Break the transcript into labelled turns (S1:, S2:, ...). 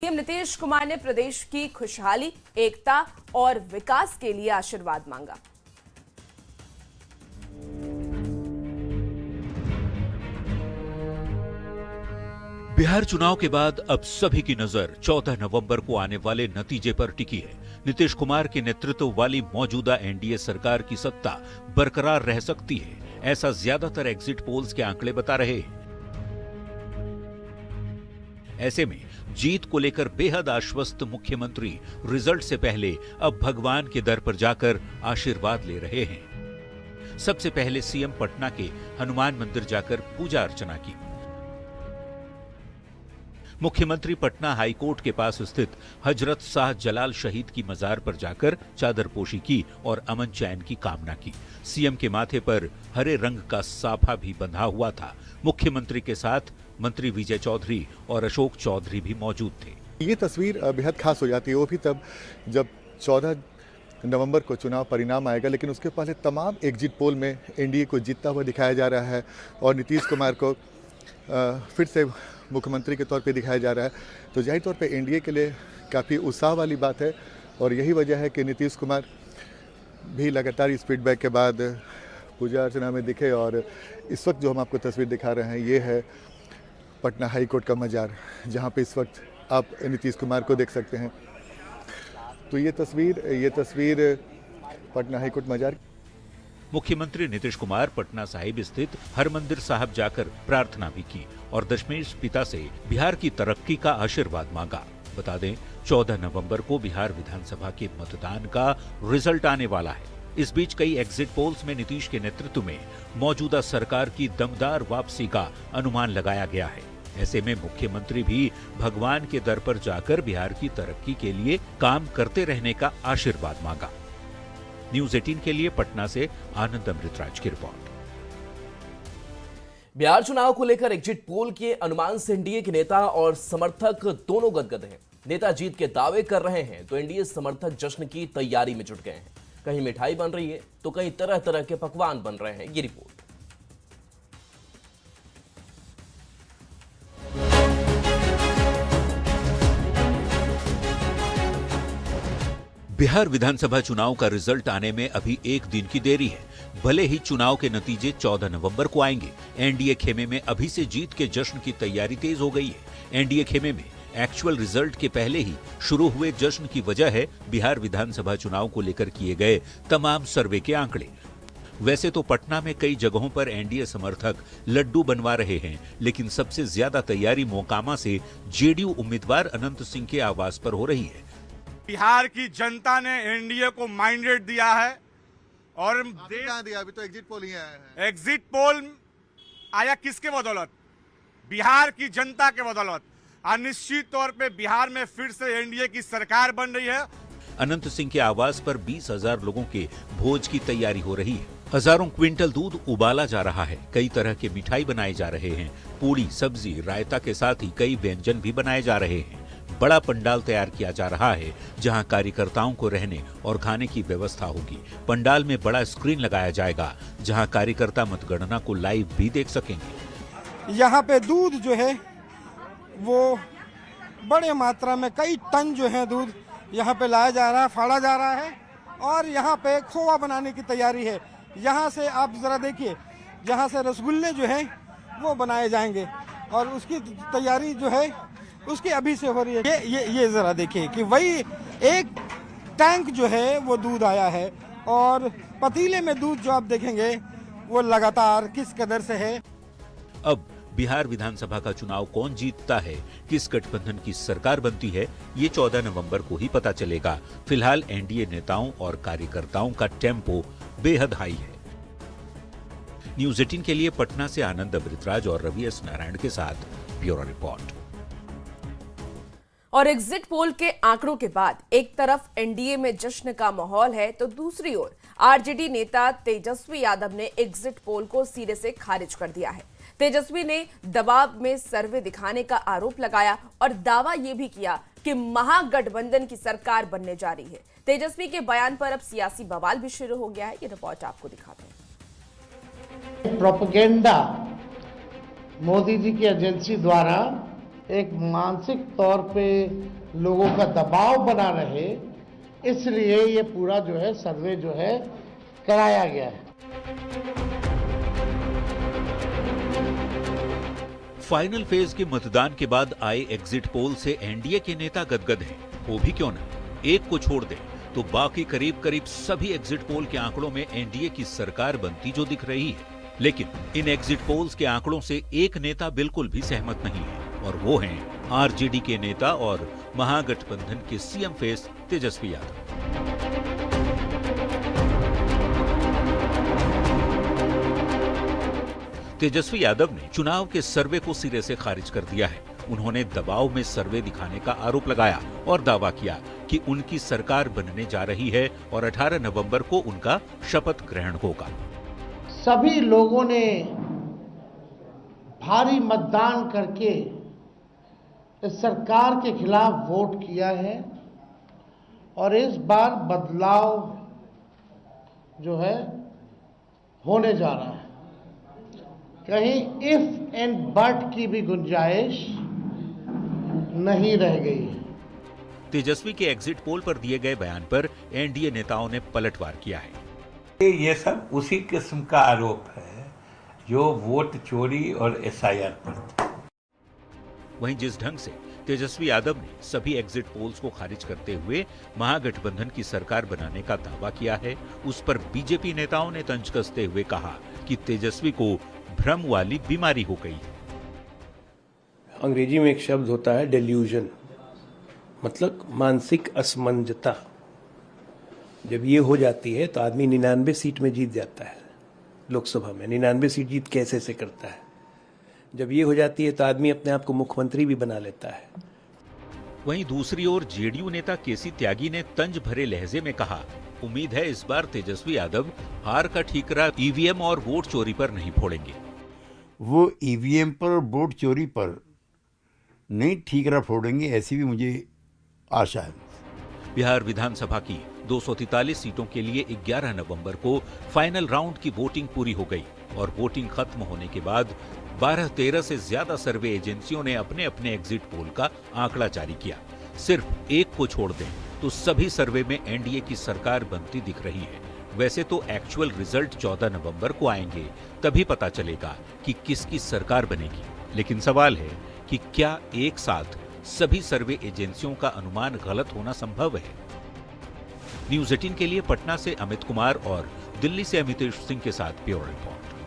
S1: CM Nitish Kumar ने प्रदेश की खुशहाली, एकता और विकास के लिए आशीर्वाद मांगा।
S2: बिहार चुनाव के बाद अब सभी की नजर 14 नवंबर को आने वाले नतीजे पर टिकी है। नीतीश कुमार के नेतृत्व वाली मौजूदा एनडीए सरकार की सत्ता बरकरार रह सकती है, ऐसा ज्यादातर एग्जिट पोल्स के आंकड़े बता रहे हैं। ऐसे में जीत को लेकर बेहद आश्वस्त मुख्यमंत्री रिजल्ट से पहले अब भगवान के दर पर जाकर आशीर्वाद ले रहे हैं। सबसे पहले सीएम पटना के हनुमान मंदिर जाकर पूजा अर्चना की। मुख्यमंत्री पटना हाईकोर्ट के पास स्थित हजरत शाह जलाल शहीद की मजार पर जाकर चादरपोशी की और अमन चैन की कामना की। सीएम के माथे पर हरे रंग का साफा भी बंधा हुआ था। मुख्यमंत्री के साथ मंत्री विजय चौधरी और अशोक चौधरी भी मौजूद थे।
S3: ये तस्वीर बेहद खास हो जाती है, वो भी तब जब 14 नवंबर को चुनाव परिणाम आएगा, लेकिन उसके पहले तमाम एग्जिट पोल में एनडीए को जीतता हुआ दिखाया जा रहा है और नीतीश कुमार को फिर से मुख्यमंत्री के तौर पे दिखाया जा रहा है। तो जाहिर तौर पे एनडीए के लिए काफ़ी उत्साह वाली बात है और यही वजह है कि नीतीश कुमार भी लगातार इस फीडबैक के बाद पूजा अर्चना में दिखे। और इस वक्त जो हम आपको तस्वीर दिखा रहे हैं ये है पटना हाई कोर्ट का मजार, जहां पे इस वक्त आप नीतीश कुमार को देख सकते हैं। तो ये तस्वीर पटना हाई कोर्ट मजार।
S2: मुख्यमंत्री नीतीश कुमार पटना साहिब स्थित हरमंदिर साहब जाकर प्रार्थना भी की और दशमेश पिता से बिहार की तरक्की का आशीर्वाद मांगा। बता दें, 14 नवंबर को बिहार विधानसभा के मतदान का रिजल्ट आने वाला है। इस बीच कई एग्जिट पोल्स में नीतीश के नेतृत्व में मौजूदा सरकार की दमदार वापसी का अनुमान लगाया गया है। ऐसे में मुख्यमंत्री भी भगवान के दर पर जाकर बिहार की तरक्की के लिए काम करते रहने का आशीर्वाद मांगा। न्यूज़ 18 के लिए पटना से आनंद अमृतराज की रिपोर्ट।
S4: बिहार चुनाव को लेकर एग्जिट पोल के अनुमान से एनडीए के नेता और समर्थक दोनों गदगद हैं। नेता जीत के दावे कर रहे हैं तो एनडीए समर्थक जश्न की तैयारी में जुट गए हैं। कहीं मिठाई बन रही है तो कहीं तरह तरह के पकवान बन रहे हैं। ये रिपोर्ट।
S2: बिहार विधानसभा चुनाव का रिजल्ट आने में अभी एक दिन की देरी है। भले ही चुनाव के नतीजे 14 नवंबर को आएंगे, एनडीए खेमे में अभी से जीत के जश्न की तैयारी तेज हो गई है। एनडीए खेमे में एक्चुअल रिजल्ट के पहले ही शुरू हुए जश्न की वजह है बिहार विधानसभा चुनाव को लेकर किए गए तमाम सर्वे के आंकड़े। वैसे तो पटना में कई जगहों पर एनडीए समर्थक लड्डू बनवा रहे हैं, लेकिन सबसे ज्यादा तैयारी मोकामा से जेडीयू उम्मीदवार अनंत सिंह के आवास पर हो रही है।
S5: बिहार की जनता ने एनडीए को माइंडेड दिया है और
S3: दिया, अभी तो एग्जिट पोल ही आया है।
S5: एग्जिट पोल आया किसके बदौलत? बिहार की जनता के बदौलत। निश्चित तौर पे बिहार में फिर से एनडीए की सरकार बन रही है।
S2: अनंत सिंह के आवास पर 20,000 लोगों के भोज की तैयारी हो रही है। हजारों क्विंटल दूध उबाला जा रहा है। कई तरह के मिठाई बनाए जा रहे हैं। पूरी, सब्जी, रायता के साथ ही कई व्यंजन भी बनाए जा रहे हैं। बड़ा पंडाल तैयार किया जा रहा है, जहां कार्यकर्ताओं को रहने और खाने की व्यवस्था होगी। पंडाल में बड़ा स्क्रीन लगाया जाएगा, जहां कार्यकर्ता मतगणना को लाइव भी देख सकेंगे।
S6: यहाँ पे दूध जो है वो बड़े मात्रा में, कई टन जो है दूध यहाँ पे लाया जा रहा है, फाड़ा जा रहा है और यहाँ पे खोवा बनाने की तैयारी है। यहाँ से आप जरा देखिए, यहाँ से रसगुल्ले जो है वो बनाए जाएंगे और उसकी तैयारी जो है उसकी अभी से हो रही है। ये जरा देखिए कि वही एक टैंक जो है वो दूध आया है और पतीले में दूध जो आप देखेंगे वो लगातार किस कदर से है।
S2: अब बिहार विधानसभा का चुनाव कौन जीतता है, किस गठबंधन की सरकार बनती है, ये 14 नवंबर को ही पता चलेगा। फिलहाल एनडीए नेताओं और कार्यकर्ताओं का टेम्पो बेहद हाई है। न्यूज़ 18 के लिए पटना से आनंद अमृतराज और रवि एस नारायण के साथ ब्यूरो रिपोर्ट।
S1: और एग्जिट पोल के आंकड़ों के बाद एक तरफ एनडीए में जश्न का माहौल है तो दूसरी ओर आरजेडी नेता तेजस्वी यादव ने एग्जिट पोल को सिरे से खारिज कर दिया है। तेजस्वी ने दबाव में सर्वे दिखाने का आरोप लगाया और दावा यह भी किया कि महागठबंधन की सरकार बनने जा रही है। तेजस्वी के बयान पर अब सियासी बवाल भी शुरू हो गया है। ये रिपोर्ट आपको दिखाते हैं।
S7: प्रोपेगेंडा मोदी जी की एजेंसी द्वारा एक मानसिक तौर पे लोगों का दबाव बना रहे, इसलिए ये पूरा जो है सर्वे जो है कराया गया है।
S2: फाइनल फेज के मतदान के बाद आए एग्जिट पोल से एनडीए के नेता गदगद हैं। वो भी क्यों न, एक को छोड़ दें तो बाकी करीब करीब सभी एग्जिट पोल के आंकड़ों में एनडीए की सरकार बनती जो दिख रही है। लेकिन इन एग्जिट पोल्स के आंकड़ों से एक नेता बिल्कुल भी सहमत नहीं है, और वो हैं आरजेडी के नेता और महागठबंधन के सीएम फेस तेजस्वी यादव। तेजस्वी यादव ने चुनाव के सर्वे को सिरे से खारिज कर दिया है। उन्होंने दबाव में सर्वे दिखाने का आरोप लगाया और दावा किया कि उनकी सरकार बनने जा रही है और 18 नवंबर को उनका शपथ ग्रहण होगा।
S7: सभी लोगों ने भारी मतदान करके इस सरकार के खिलाफ वोट किया है और इस बार बदलाव जो है होने जा रहा है। कहीं इफ एंड बट की भी गुंजाइश नहीं रह गई है।
S2: तेजस्वी के एग्जिट पोल पर दिए गए बयान पर एनडीए नेताओं ने पलटवार किया है।
S8: ये सब उसी किस्म का आरोप है जो वोट चोरी और एसआईआर पर था।
S2: वहीं जिस ढंग से तेजस्वी यादव ने सभी एग्जिट पोल्स को खारिज करते हुए महागठबंधन की सरकार बनाने का दावा किया है, उस पर बीजेपी नेताओं ने तंज कसते हुए कहा कि तेजस्वी को भ्रम वाली बीमारी हो गई।
S9: अंग्रेजी में एक शब्द होता है डेल्यूजन, मतलब मानसिक असमंजता। जब ये हो जाती है तो आदमी 99 सीट में जीत जाता है। लोकसभा में 99 सीट जीत कैसे से करता है। जब ये हो जाती है तो आदमी अपने आप को मुख्यमंत्री भी बना लेता है।
S2: वहीं दूसरी ओर जेडीयू नेता केसी त्यागी ने तंज भरे लहजे में कहा, उम्मीद है इस बार तेजस्वी यादव हार का ठीकरा ईवीएम और वोट चोरी पर नहीं फोड़ेंगे।
S10: वो ईवीएम पर और वोट चोरी पर नहीं ठीकरा फोड़ेंगे, ऐसी भी मुझे आशा है।
S2: बिहार विधानसभा की 243 सीटों के लिए 11 नवंबर को फाइनल राउंड की वोटिंग पूरी हो गई और वोटिंग खत्म होने के बाद 12-13 से ज्यादा सर्वे एजेंसियों ने अपने अपने एग्जिट पोल का आंकड़ा जारी किया। सिर्फ एक को छोड़ दें तो सभी सर्वे में एनडीए की सरकार बनती दिख रही है। वैसे तो एक्चुअल रिजल्ट 14 नवंबर को आएंगे, तभी पता चलेगा कि किसकी सरकार बनेगी। लेकिन सवाल है कि क्या एक साथ सभी सर्वे एजेंसियों का अनुमान गलत होना संभव है? न्यूज़ 18 के लिए पटना से अमित कुमार और दिल्ली से अमितेश सिंह के साथ ब्यूरो रिपोर्ट।